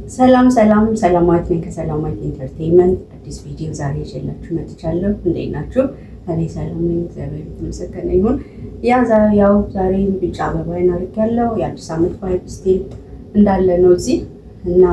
ሰላም ሰላማዊት ነኝ ከሰላማዊት ኢንተርቴይንመንት አዲስ ቪዲዮ ዛሬ ይዤላችሁ መጥቻለሁ። እንዴት ናችሁ? እኔ ሰላም ነኝ፣ እግዚአብሔር የተመሰገነ ይሁን። ዛሬ ቢጫ አበባዬን አድርጌያለሁ። የአዲስ ዓመት ቫይብ ስቲል እንዳለ ነው እዚህ እና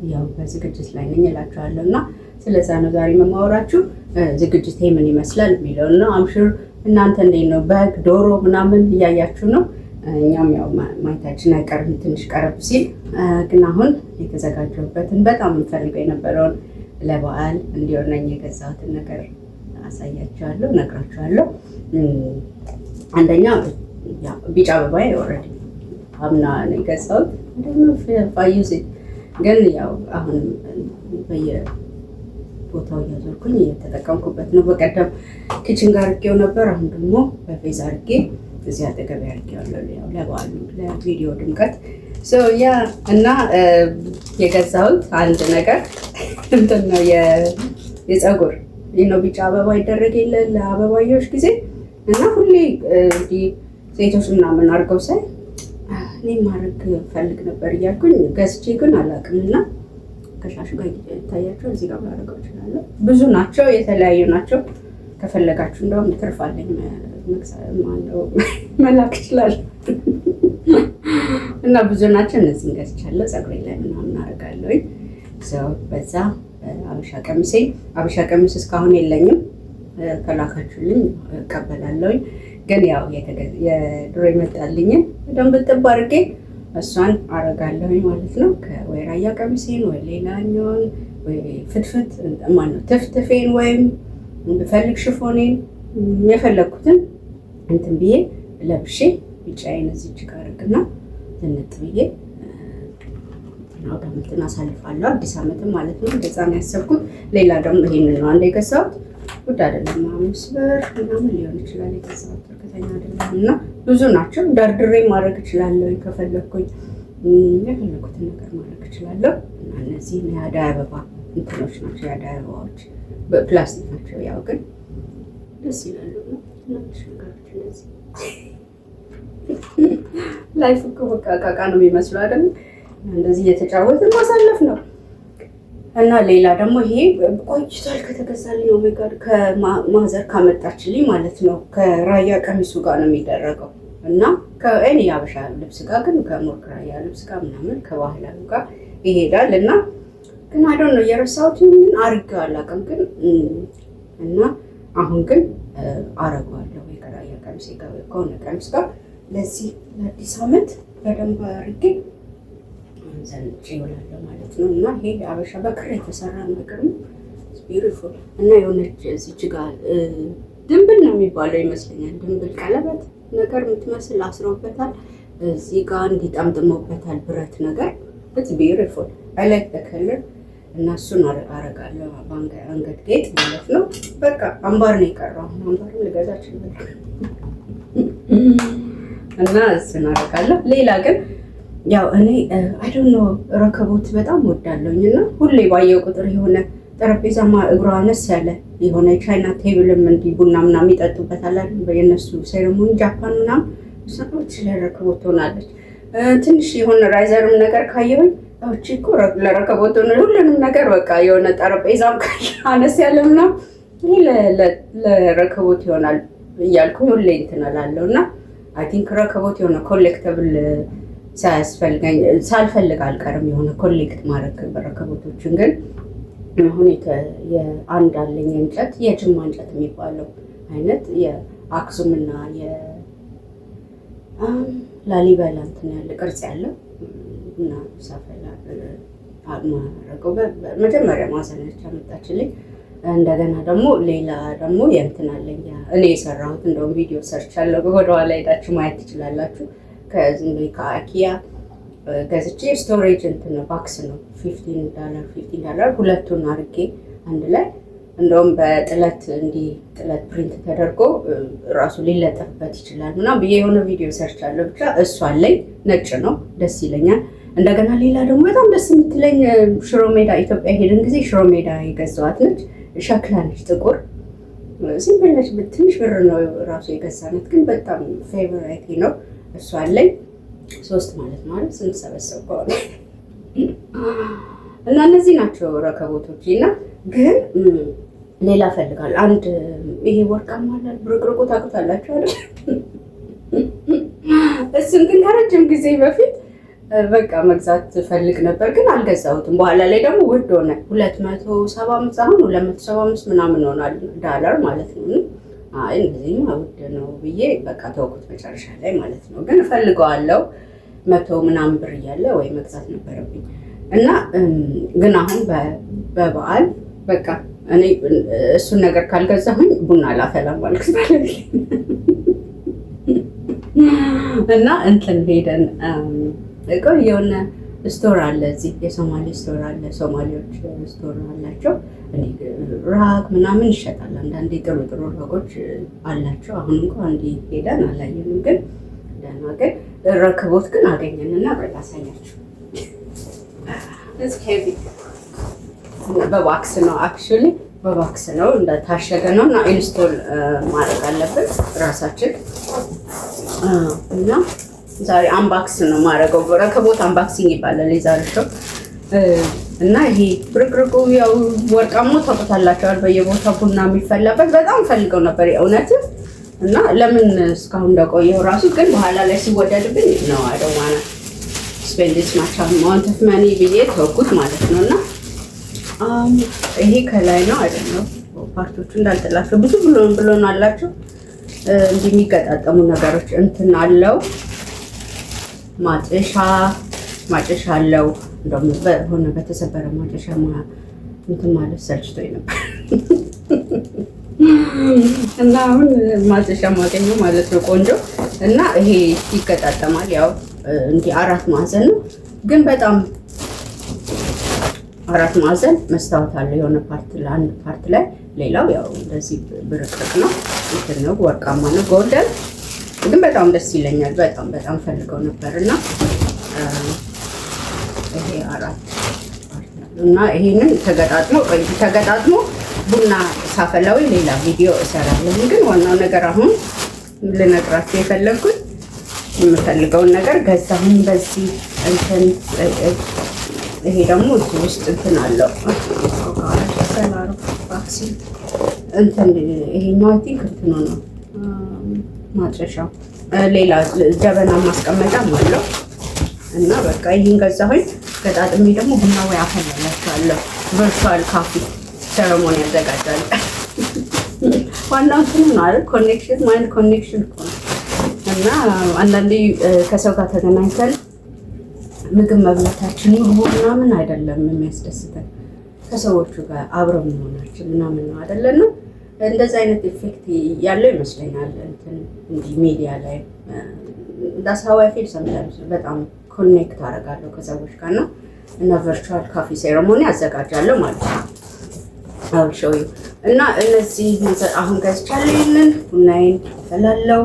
ያው በዝግጅት ላይ ነኝ እላችኋለሁ እና ስለዛ ነው ዛሬ የማወራችሁ። ዝግጅቴ ምን ይመስላል የሚለውን ነው። አምሹር እናንተ እንዴት ነው? በግ ዶሮ ምናምን እያያችሁ ነው። እኛም ያው ማየታችን አይቀርም ትንሽ ቀረብ ሲል፣ ግን አሁን የተዘጋጀሁበትን በጣም የምፈልገው የነበረውን ለበዓል እንዲሆነኝ የገዛሁትን ነገር አሳያችኋለሁ፣ እነግራችኋለሁ። አንደኛ ቢጫ አበባዬ ኦልሬዲ አምና ነው የገዛሁት። ፋዩስ ግን ያው አሁን በየቦታው እያዞርኩኝ እየተጠቀምኩበት ነው። በቀደም ኪችን ጋር አድርጌው ነበር። አሁን ደግሞ በፌዝ አድርጌ እዚህ አጠገብ ያድርጌዋለሁ ለበዓሉ ለቪዲዮ ድምቀት እና የገዛሁት አንድ ነገር እንትን ነው የፀጉር ነው። ቢጫ አበባ ይደረግ የለ ለአበባዮች ጊዜ እና ሁሌ እንዲህ ሴቶች ምናምን አድርገው ሳይ እኔ ማድረግ ፈልግ ነበር እያልኩኝ ገዝቼ ግን አላውቅም። እና ከሻሹ ጋር ይታያቸው እዚህ ጋር ላደርገው እችላለሁ። ብዙ ናቸው፣ የተለያዩ ናቸው። ከፈለጋችሁ እንደውም ትርፋለኝ መላክ ይችላል እና ብዙ ናቸው። እነዚህን ገዝቻለሁ። ፀጉሬ ላይ ምናምን አደርጋለሁኝ። በዛ አበሻ ቀሚስ እስካሁን የለኝም። ከላካችሁልኝ እቀበላለሁኝ። ግን ያው የድሮ ይመጣልኝን በደንብ ጥብ አድርጌ እሷን አደርጋለሁኝ ማለት ነው። ወይ ራያ ቀሚሴን ወይ ሌላኛውን ወይ ፍትፍት ማነው ትፍትፌን ወይም ብፈልግ ሽፎኔን የፈለግኩትን እንትን ብዬ ለብሼ ቢጫዬን እዚች ጋር አድርግና ዝንጥ ብዬ አውዳምትን አሳልፋለሁ። አዲስ ዓመትም ማለት ነው። እንደዛ ነው ያሰብኩት። ሌላ ደግሞ ይሄንን ነው አንድ የገዛሁት። ውድ አይደለም፣ 5 ብር ምናምን ሊሆን ይችላል የገዛሁት፣ እርግጠኛ አይደለም። እና ብዙ ናቸው። ደርድሬ ማድረግ እችላለሁ ከፈለግኩኝ። የፈለግኩትን ነገር ማድረግ እችላለሁ። እና እነዚህ የአደይ አበባ እንትኖች ናቸው። የአደይ አበባዎች በፕላስቲክ ናቸው። ያው ግን ደስ ይላሉ። ትናንሽ ነገሮች እንደዚህ ላይፍ እኮ በቃ ቃቃ ነው የሚመስለው አይደል? እንደዚህ እየተጫወትን ማሳለፍ ነው። እና ሌላ ደግሞ ይሄ ቆይቷል ከተገዛልኝ ነው ጋር ከማዘር ካመጣችልኝ ማለት ነው። ከራያ ቀሚሱ ጋር ነው የሚደረገው እና ከእኔ አበሻ ልብስ ጋር ግን ከሞርክ ራያ ልብስ ጋር ምናምን ከባህላዊ ጋር ይሄዳል። እና ግን አይዶን ነው የረሳሁት ምን አድርጌው አላውቅም። ግን እና አሁን ግን አረጋለሁ ወይ ከራያ ቀሚስ ጋር ከሆነ ቀሚስ ጋር ለዚህ ለአዲስ ዓመት በደንብ አድርጌ ዘንጭ ይውላል ማለት ነው። እና ይሄ አበሻ በክር የተሰራ ነገር ነው። ቢዩቲፉል እና የሆነች እዚች ጋር ድንብል ነው የሚባለው ይመስለኛል። ድንብል ቀለበት ነገር የምትመስል አስረውበታል። እዚህ ጋር እንዲጠምጥመውበታል ብረት ነገር። ኢትስ ቢዩቲፉል አይ ላይክ ዘ ከለር። እና እሱን አረጋለሁ አንገት ጌጥ ማለት ነው። በቃ አምባር ነው የቀረው። አምባርም ልገዛ እችላለሁ እና እሱን አረጋለሁ። ሌላ ግን ያው እኔ አይ ዶንት ኖ ረከቦት በጣም ወዳለሁኝ እና ሁሌ ባየው ቁጥር የሆነ ጠረጴዛማ እግሯ አነስ ያለ የሆነ የቻይና ቴብልም እንዲህ ቡና ምናምን ይጠጡበታል አይደል? የነሱ ሴሬሞኒ ጃፓን ምናምን ሰዎች ለረከቦት ትሆናለች። ትንሽ የሆነ ራይዘርም ነገር ካየሁኝ እቺ እኮ ለረከቦት ሆነ ሁሉንም ነገር በቃ የሆነ ጠረጴዛም አነስ ያለ ምናምን ይሄ ለረከቦት ይሆናል እያልኩ ሁሌ እንትን እላለሁ። እና አይ ቲንክ ረከቦት የሆነ ኮሌክተብል ሳልፈልግ አልቀርም የሆነ ኮሌክት ማድረግ በረከቦቶችን። ግን አሁን የአንድ አለኝ እንጨት የጅማ እንጨት የሚባለው አይነት የአክሱም እና የላሊበላ እንትን ያለ ቅርጽ ያለው እና ሳፈላ ማረገው መጀመሪያ ማሰነቻ መጣችልኝ። እንደገና ደግሞ ሌላ ደግሞ የእንትን አለኝ እኔ የሰራሁት እንደውም ቪዲዮ ሰርች አለው ወደኋላ ሄዳችሁ ማየት ትችላላችሁ። ከዚህ ከአኪያ ገዝቼ ስቶሬጅ እንትን ባክስ ነው $15 ሁለቱን አድርጌ አንድ ላይ እንደውም በጥለት ጥለት ፕሪንት ተደርጎ ራሱ ሊለጠፍበት ይችላል ምናምን ብዬ የሆነ ቪዲዮ ሰርች አለው። ብቻ እሱ አለኝ፣ ነጭ ነው፣ ደስ ይለኛል። እንደገና ሌላ ደግሞ በጣም ደስ የምትለኝ ሽሮ ሜዳ ኢትዮጵያ ሄድን ጊዜ ሽሮ ሜዳ የገዛኋት ነች። ሸክላ ነች፣ ጥቁር ሲምፕል ነች። ትንሽ ብር ነው ራሱ የገዛነት፣ ግን በጣም ፌቨራይቴ ነው። እሱ አለኝ 3 ማለት ስንሰበሰብ ከሆነ እና እነዚህ ናቸው ረከቦቶች። እና ግን ሌላ እፈልጋለሁ አንድ ይሄ ወርቃማ አለ ብርቅርቁ ታውቁታላችሁ አይደል? እሱን ግን ከረጅም ጊዜ በፊት በቃ መግዛት ፈልግ ነበር ግን አልገዛሁትም። በኋላ ላይ ደግሞ ውድ ሆነ 275 አሁን 275 ምናምን ሆኗል ዳላር ማለት ነው። አይ እንደዚህማ ውድ ነው ብዬ በቃ ተውኩት መጨረሻ ላይ ማለት ነው። ግን እፈልገዋለሁ 100 ምናምን ብር እያለ ወይ መግዛት ነበረብኝ እና ግን አሁን በበዓል በቃ እኔ እሱን ነገር ካልገዛሁኝ ቡና አላፈላም ማለት ነው። እና እንትን ሄደን የሆነ ስቶር አለ እዚህ የሶማሌ ስቶር አለ። ሶማሌዎች ስቶር አላቸው ራግ ምናምን ይሸጣል። አንዳንዴ ጥሩ ጥሩ ራጎች አላቸው። አሁን እንኳን አንዴ ሄደን አላየንም፣ ግን ደህና ግን ረከቦት ግን አገኘንና ቆይ ላሳያችሁ። በባክስ ነው አክቹዋሊ በባክስ ነው እንደታሸገ ነው እና ኢንስቶል ማድረግ አለብን ራሳችን እና ዛሬ አንባክስ ነው ማድረገው። ረከቦት አንባክሲንግ ይባላል የዛሬ ሾው። እና ይሄ ብርቅርቁ ያው ወርቃማ ታውቁታላችኋል፣ በየቦታው ቡና የሚፈላበት በጣም ፈልገው ነበር የእውነት። እና ለምን እስካሁን እንደቆየው ራሱ ግን በኋላ ላይ ሲወደድብኝ ነው አይደዋና ስፔንዲስ ማቻም ማውንት ማኒ ብዬ ተውኩት ማለት ነው። እና ይሄ ከላይ ነው አይደለም ፓርቶቹ እንዳልጥላቸው ብዙ ብሎን አላቸው እንዲህ የሚገጣጠሙ ነገሮች እንትን አለው። ማጨሻ አለው። እንደውም በሆነ በተሰበረ ማጨሻ እንትን ማለት ሰልችቶኝ ነበር እና አሁን ማጨሻ ማገኘው ማለት ነው ቆንጆ። እና ይሄ ይገጣጠማል። ያው እንዲህ 4 ማዕዘን ነው ግን በጣም 4 ማዕዘን መስታወት አለው የሆነ ፓርት ለአንድ ፓርት ላይ፣ ሌላው ያው እንደዚህ ብርቅርቅ ነው እንትን ነው ወርቃማ ነው ጎልደን ግን በጣም ደስ ይለኛል። በጣም ፈልገው ነበር እና ይሄ 4 እና ይሄንን ተገጣጥሞ ቡና ሳፈላው ሌላ ቪዲዮ እሰራለሁ። ግን ዋናው ነገር አሁን ልነግራችሁ የፈለኩት የምፈልገውን ነገር ገዛሁኝ። በዚህ እንትን ይሄ ደግሞ እዚህ ውስጥ እንትን አለው እንትን ይሄኛው አይ ቲንክ እንትኑ ነው ማጨሻው። ሌላ ጀበና ማስቀመጫም አለው እና በቃ ይሄን ገዛሁኝ። ገጣጥሜ ደግሞ ቡና ወይ አፈላላችኋለሁ። ቨርቹዋል ካፌ ሴሬሞኒ ያዘጋጃል። ዋናው እንትኑ ነው አይደል? ኮኔክሽን ማይንድ ኮኔክሽን እኮ ነው። እና አንዳንዴ ከሰው ጋር ተገናኝተን ምግብ መብላታችን ምግቡ ምናምን አይደለም የሚያስደስተን ከሰዎቹ ጋር አብረው መሆናችን ምናምን ነው አይደለም? እንደዚህ አይነት ኢፌክት ያለው ይመስለኛል እንትን እንዲህ ሚዲያ ላይ ዳሳዋይ ፊል ሰምታይምስ በጣም ኮኔክት አደርጋለሁ ከሰዎች ጋር ነው። እና ቨርቹዋል ካፌ ሴሬሞኒ አዘጋጃለሁ ማለት ነው። አውሾው እና እነዚህ አሁን ገዝቻለሁ። ይሄንን ቡናዬን እፈላለሁ።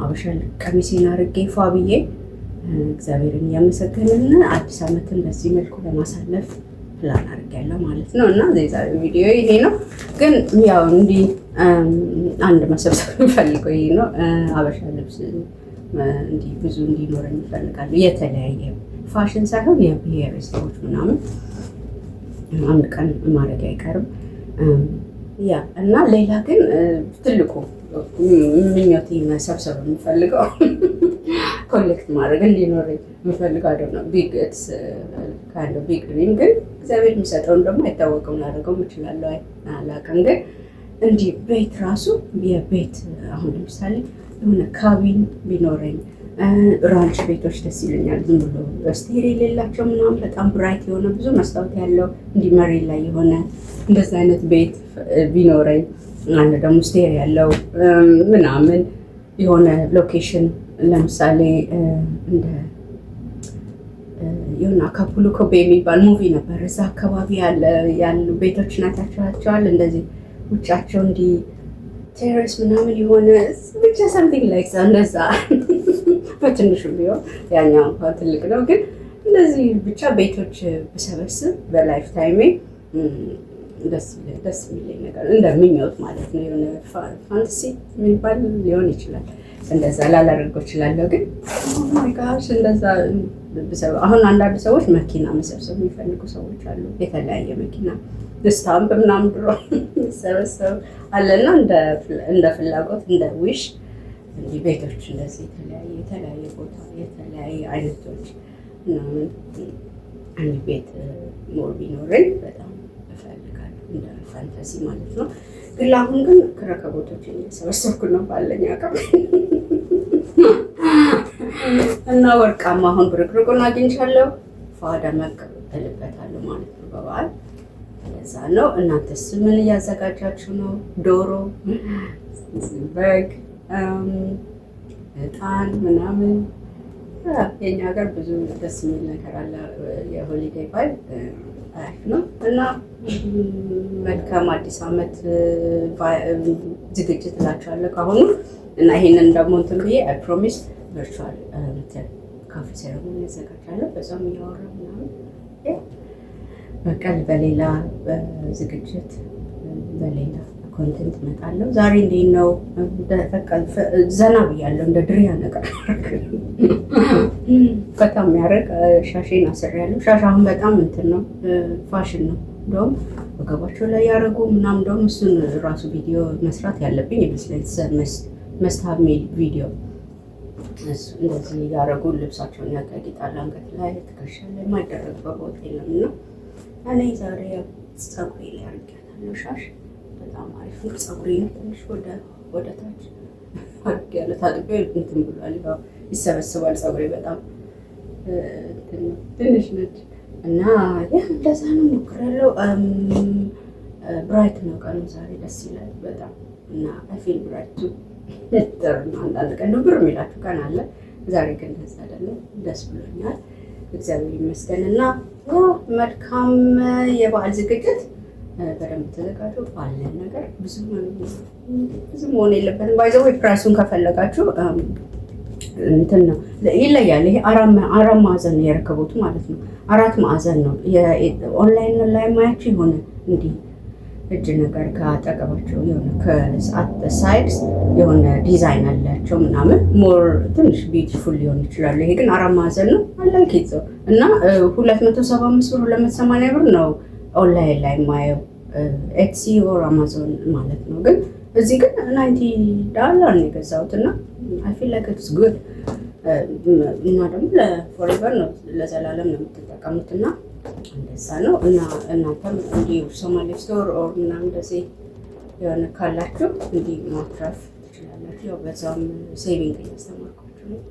አበሻል ቀሚሴን አድርጌ ፏ ብዬ እግዚአብሔርን እያመሰገንን አዲስ ዓመትን በዚህ መልኩ ለማሳለፍ ፕላን አድርጌያለሁ ማለት ነው። እና የዛሬው ቪዲዮ ይሄ ነው። ግን ያው እንዲህ አንድ መሰብሰብ የምፈልገው ይሄ ነው። አበሻ ልብስ እንዲህ ብዙ እንዲኖረኝ እፈልጋለሁ። የተለያየ ፋሽን ሳይሆን የብሔር ሰዎች ምናምን አንድ ቀን ማድረግ አይቀርም። ያ እና ሌላ ግን ትልቁ ምኞቴ መሰብሰብ የምፈልገው ኮሌክት ማድረግ እንዲኖረኝ የምፈልገው አይደለም። ቢግ ኢትስ ካይንድ ኦፍ ቢግ ድሪም፣ ግን እግዚአብሔር የሚሰጠውን ደግሞ አይታወቅም። ላደርገው እችላለሁ አላውቅም። ግን እንዲህ ቤት ራሱ የቤት አሁን ለምሳሌ የሆነ ካቢን ቢኖረኝ፣ ራንች ቤቶች ደስ ይለኛል። ዝም ብሎ ስቴር የሌላቸው ምናምን በጣም ብራይት የሆነ ብዙ መስታወት ያለው እንዲህ መሬት ላይ የሆነ እንደዚህ አይነት ቤት ቢኖረኝ፣ አንድ ደግሞ ስቴር ያለው ምናምን የሆነ ሎኬሽን ለምሳሌ እንደ የሆነ አካፑልኮ ቤይ የሚባል ሙቪ ነበር። እዛ አካባቢ ያሉ ቤቶች ናታቸዋል። እንደዚህ ውጫቸው እንዲህ ቴሬስ ምናምን የሆነ ብቻ ሰምቲንግ ላይክ እንደዛ በትንሹ ቢሆን ያኛው እንኳን ትልቅ ነው። ግን እንደዚህ ብቻ ቤቶች ብሰበስብ በላይፍ ታይሜ ደስ የሚለኝ ነገር እንደምኞት ማለት ነው። የሆነ ፋንታሲ የሚባል ሊሆን ይችላል። እንደዛ ላላደርገው እችላለሁ። ግን ማይ ጋሽ እንደዛ አሁን አንዳንድ ሰዎች መኪና መሰብሰብ የሚፈልጉ ሰዎች አሉ። የተለያየ መኪና ስታምፕ ምናምን ድሮ ሰበሰብ አለና እንደ ፍላጎት እንደ ዊሽ እንዲህ ቤቶች እንደዚህ የተለያየ ቦታ የተለያየ አይነቶች ምናምን አንድ ቤት ሞር ቢኖረኝ በጣም እፈልጋለሁ፣ እንደ ፋንታሲ ማለት ነው። ግን ለአሁን ግን ረከቦቶችን እየሰበሰብኩ ነው ባለኝ አቅም እና ወርቃማ አሁን ብርቅርቁን አግኝቻለሁ። ፋዳ መቀበልበታለሁ ማለት ነው በበዓል። ለዛ ነው። እናንተስ ምን እያዘጋጃችሁ ነው? ዶሮ፣ በግ፣ እጣን ምናምን የኛ ሀገር ብዙ ደስ የሚል ነገር አለ። የሆሊዴይ ቫይብ አሪፍ ነው እና መልካም አዲስ ዓመት ዝግጅት እላችኋለሁ ካሁኑ እና ይሄንን ደግሞ እንትን ብዬ አይ ፕሮሚስ ቨርቹዋል ካፌ ሴረሞኒ ያዘጋጃለሁ። በዛም እያወራ ምናምን በቀል በሌላ ዝግጅት በሌላ ኮንተንት እመጣለሁ። ዛሬ እንዴት ነው? ዘና ብያለሁ። እንደ ድሪያ ነገር በጣም የሚያደርግ ሻሼን አስሬያለሁ። ሻሽ አሁን በጣም እንትን ነው ፋሽን ነው። እንደውም ወገባቸው ላይ ያደረጉ ምናምን እንደውም እሱን ራሱ ቪዲዮ መስራት ያለብኝ ይመስለኝ። መስታብ ሜል ቪዲዮ እንደዚህ ያደረጉ ልብሳቸውን ያጋጌጣል። አንገት ላይ ትከሻ ላይ የማይደረግበት ቦታ የለም እና እኔ ዛሬ ፀጉሬ ላይ አድርጌያለሁ ሻሽ። በጣም አሪፍ ነው። ፀጉሬ ነው ትንሽ ወደ ታች አድርጌያለሁ። ታጥቤ እንትን ብሏል። ያው ይሰበስባል ፀጉሬ በጣም ትንሽ ነች እና እንደዛ ነው ሞክሬያለሁ። ብራይት ነው ቀኑ ዛሬ ደስ ይላል በጣም እና አይ ብራይት ቱ ጥሩ ነው። አንዳንድ ቀን ድብር የሚላችሁ ቀን አለ። ዛሬ ግን ደስ አይደለም። ደስ ብሎኛል እግዚአብሔር ይመስገን። እና መልካም የበዓል ዝግጅት በደንብ ተዘጋጁ። ባለን ነገር ብዙ መሆን የለበትም። ባይዘው ፕራይሱን ከፈለጋችሁ እንትን ነው ይለያል። ይሄ አራት ማዕዘን ነው የረከቡት ማለት ነው። 4 ማዕዘን ነው። ኦንላይን ላይ ማያችሁ የሆነ እንዲህ እጅ ነገር ከአጠገባቸው የሆነ ከሰዓት ሳይድስ የሆነ ዲዛይን አላቸው ምናምን ሞር ትንሽ ቢዩቲፉል ሊሆን ይችላሉ። ይሄ ግን 4 ማዕዘን ነው አላይክ ይዘው እና 275 ብር 280 ብር ነው ኦንላይን ላይ ማየው ኤትሲ ኦር አማዞን ማለት ነው። ግን እዚህ ግን $90 ነው የገዛሁት እና አይ ፊል ላይክ ኢትስ ጉድ እና ደግሞ ለፎሬቨር ነው ለዘላለም ነው የምትጠቀሙት እና እንደዛ ነው። እና እናንተም እንዲህ ሶማሌ ስቶር ኦር ምናምን እንደዚህ የሆነ ካላችሁ እንዲህ ማትረፍ ትችላላችሁ። ያው በዛም ሴቪንግ እያስተማርኳችሁ ነው።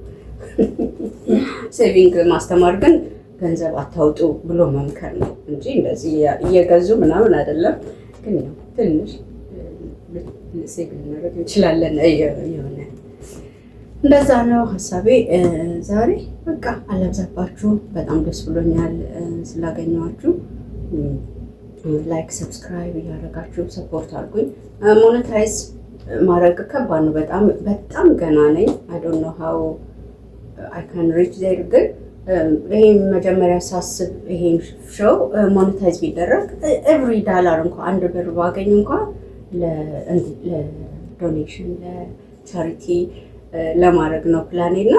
ሴቪንግ ማስተማር ግን ገንዘብ አታውጡ ብሎ መምከር ነው እንጂ እንደዚህ እየገዙ ምናምን አይደለም። ግን ያው ትንሽ ሴቭ ልናደርግ እንችላለን። የሆነ እንደዛ ነው ሀሳቤ ዛሬ። በቃ አላብዛባችሁ። በጣም ደስ ብሎኛል ስላገኘኋችሁ። ላይክ ሰብስክራይብ እያደረጋችሁ ሰፖርት አድርጉኝ። ሞኔታይዝ ማድረግ ከባድ ነው። በጣም ገና ነኝ። አይ ዶንት ኖ ሃው አይ ካን ሪች ዜር። ግን ይሄን መጀመሪያ ሳስብ ይሄን ሾው ሞኔታይዝ ቢደረግ ኤቭሪ ዳላር እንኳን 1 ብር ባገኝ እንኳን ለዶኔሽን ለቻሪቲ ለማድረግ ነው ፕላኔ እና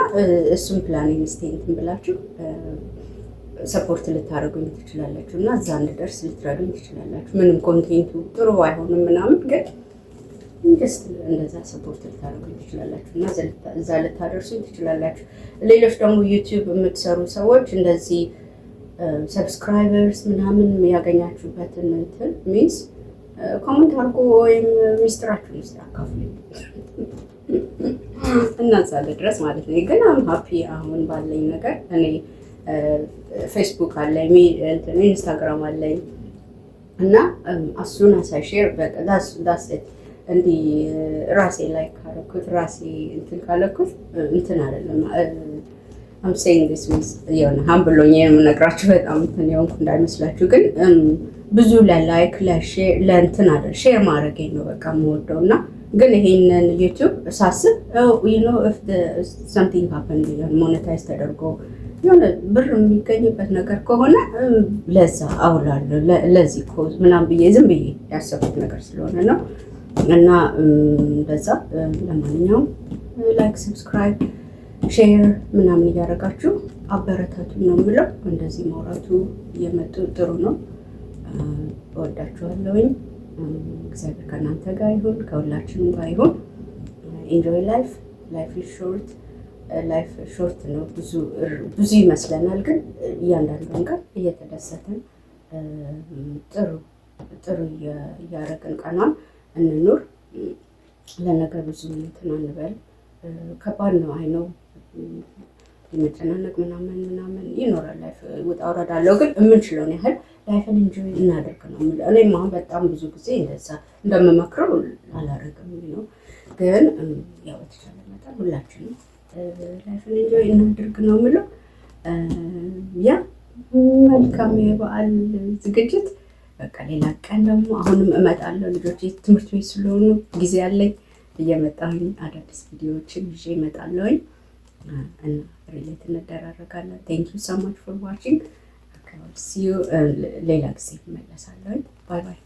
እሱም ፕላኔ ሚስቴንትን ብላችሁ ሰፖርት ልታደርጉኝ ትችላላችሁ እና እዛ እንድደርስ ልትረዱኝ ትችላላችሁ። ምንም ኮንቴንቱ ጥሩ አይሆንም ምናምን ግን ጀስት እንደዛ ሰፖርት ልታደርጉኝ ትችላላችሁ እና እዛ ልታደርሱኝ ትችላላችሁ። ሌሎች ደግሞ ዩቲዩብ የምትሰሩ ሰዎች እንደዚህ ሰብስክራይበርስ ምናምን ያገኛችሁበትን እንትን ሚንስ ኮመንት አድርጎ ወይም ሚስጥራችሁን ውስጥ አካፍሉኝ እና እዛ ድረስ ማለት ነው። ግን አም ሀፒ አሁን ባለኝ ነገር እኔ ፌስቡክ አለኝ፣ ኢንስታግራም አለኝ እና እሱን ሼር ዳስ እንዲህ ራሴ ላይ ካረኩት ራሴ እንትን ካለኩት እንትን አይደለም። አም ሴይንግ ዲስ ሚንስ የሆነ ሀምብሎኝ የምነግራችሁ በጣም እንትን የሆንኩ እንዳይመስላችሁ። ግን ብዙ ለላይክ ለሼር ለእንትን አይደል ሼር ማድረግ ነው በቃ የምወደው እና ግን ይሄንን ዩቲዩብ ሳስብ ዩ ኖ ኢፍ ሰምቲንግ ሃፐን ሞኔታይዝ ተደርጎ የሆነ ብር የሚገኝበት ነገር ከሆነ ለዛ አውላለሁ ለዚህ ኮዝ ምናምን ብዬ ዝም ብዬ ያሰብኩት ነገር ስለሆነ ነው። እና እንደዛ ለማንኛውም ላይክ፣ ሰብስክራይብ፣ ሼር ምናምን እያደረጋችሁ አበረታቱ ነው የምለው። እንደዚህ ማውራቱ እየመጡ ጥሩ ነው። እወዳችኋለሁኝ። እግዚአብሔር ከእናንተ ጋር ይሁን፣ ከሁላችንም ጋር ይሁን። ኢንጆይ ላይፍ። ላይፍ ኢዝ ሾርት። ላይፍ ሾርት ነው። ብዙ ይመስለናል፣ ግን እያንዳንዱን ቀን እየተደሰትን ጥሩ እያደረግን ቀኗን እንኑር። ለነገ ብዙ እንትን አንበል። ከባድ ነው። አይ ነው የመጨናነቅ ምናምን ይኖራል። ላይፍ ውጣ ውረድ አለው፣ ግን የምንችለውን ያህል ላይፍን ኢንጆይ እናደርግ ነው የምለው። እኔም አሁን በጣም ብዙ ጊዜ እንደዛ እንደምመክረው አላደርግም ነው፣ ግን ያው በተቻለ መጠን ሁላችንም ላይፍን ኢንጆይ እናድርግ ነው የምለው። ያ መልካም የበዓል ዝግጅት። በቃ ሌላ ቀን ደግሞ አሁንም እመጣለሁ። ልጆች ትምህርት ቤት ስለሆኑ ጊዜ ያለኝ እየመጣሁኝ አዳዲስ ቪዲዮዎችን ይዤ እመጣለሁኝ እና ሪሌት እንደራረጋለን። ቴንክ ዩ ሶ ማች ፎር ዋቺንግ። ሌላ ጊዜ እመለሳለሁኝ። ባይ ባይ።